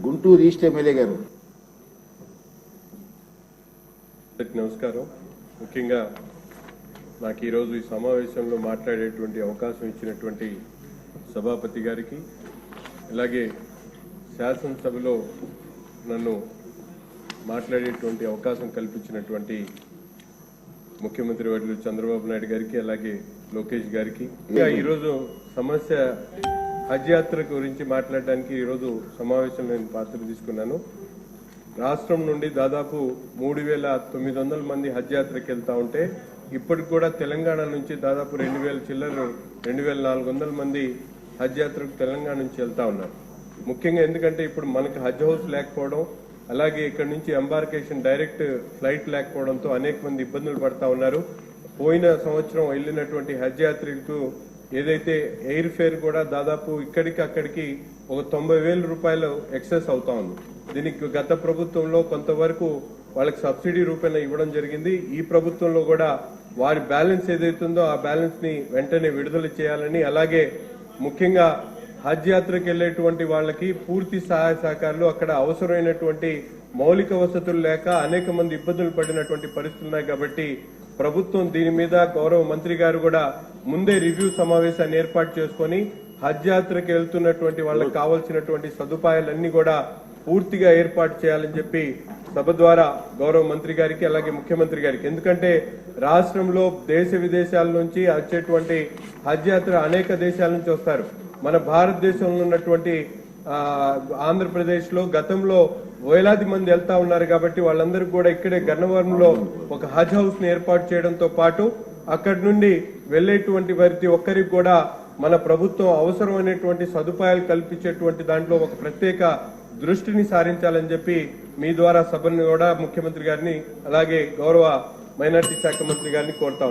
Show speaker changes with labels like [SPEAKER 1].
[SPEAKER 1] Guntur east MLA గారు.
[SPEAKER 2] నమస్కారం. ముఖ్యంగా నాకు ఈరోజు ఈ సమావేశంలో మాట్లాడేటువంటి అవకాశం ఇచ్చినటువంటి సభాపతి గారికి, అలాగే శాసనసభలో నన్ను మాట్లాడేటువంటి అవకాశం కల్పించినటువంటి ముఖ్యమంత్రి వర్యులు చంద్రబాబు నాయుడు గారికి, అలాగే లోకేష్ గారికి, ఈరోజు సమస్య హజ్ యాత్ర గురించి మాట్లాడడానికి ఈరోజు సమావేశంలో నేను పాత్ర తీసుకున్నాను. రాష్ట్రం నుండి దాదాపు 3,900 మంది హజ్ యాత్రకి వెళ్తా ఉంటే ఇప్పటికి కూడా తెలంగాణ నుంచి దాదాపు 2,000 చిల్లర 2,400 మంది హజ్ యాత్రకు తెలంగాణ నుంచి వెళ్తా ఉన్నారు. ముఖ్యంగా ఎందుకంటే ఇప్పుడు మనకు హజ్ హౌస్ లేకపోవడం, అలాగే ఇక్కడ నుంచి ఎంబార్కేషన్ డైరెక్ట్ ఫ్లైట్ లేకపోవడంతో అనేక మంది ఇబ్బందులు పడతా ఉన్నారు. పోయిన సంవత్సరం వెళ్లినటువంటి హజ్ యాత్రికులకు ఏదైతే ఎయిర్ ఫేర్ కూడా దాదాపు ఇక్కడికి అక్కడికి ఒక 90,000 రూపాయలు ఎక్సెస్ అవుతా ఉంది. దీనికి గత ప్రభుత్వంలో కొంతవరకు వాళ్ళకి సబ్సిడీ రూపేణ ఇవ్వడం జరిగింది. ఈ ప్రభుత్వంలో కూడా వారి బ్యాలెన్స్ ఏదైతుందో ఆ బ్యాలెన్స్ ని వెంటనే విడుదల చేయాలని, అలాగే ముఖ్యంగా హజ్ యాత్రకు వెళ్లేటువంటి వాళ్ళకి పూర్తి సహాయ సహకారాలు, అక్కడ అవసరమైనటువంటి మౌలిక వసతులు లేక అనేక మంది ఇబ్బందులు పడినటువంటి పరిస్థితులు ఉన్నాయి. కాబట్టి ప్రభుత్వం దీని మీద గౌరవ మంత్రి గారు కూడా ముందే రివ్యూ సమావేశాన్ని ఏర్పాటు చేసుకుని హజ్ యాత్రకు వెళ్తున్నటువంటి వాళ్ళకి కావాల్సినటువంటి సదుపాయాలన్నీ కూడా పూర్తిగా ఏర్పాటు చేయాలని చెప్పి సభ ద్వారా గౌరవ మంత్రి గారికి, అలాగే ముఖ్యమంత్రి గారికి, ఎందుకంటే రాష్ట్రంలో దేశ విదేశాల నుంచి వచ్చేటువంటి హజ్ యాత్ర అనేక దేశాల నుంచి వస్తారు. మన భారతదేశంలో ఉన్నటువంటి ఆంధ్రప్రదేశ్ లో గతంలో వేలాది మంది వెళ్తా ఉన్నారు. కాబట్టి వాళ్ళందరూ కూడా ఇక్కడే గన్నవరంలో ఒక హజ్ హౌస్ ని ఏర్పాటు చేయడంతో పాటు అక్కడి నుండి వెళ్లేటువంటి ప్రతి ఒక్కరికి కూడా మన ప్రభుత్వం అవసరమైనటువంటి సదుపాయాలు కల్పించేటువంటి దాంట్లో ఒక ప్రత్యేక దృష్టిని సారించాలని చెప్పి మీ ద్వారా సభను కూడా ముఖ్యమంత్రి గారిని, అలాగే గౌరవ మైనార్టీ శాఖ మంత్రి గారిని కోరుతా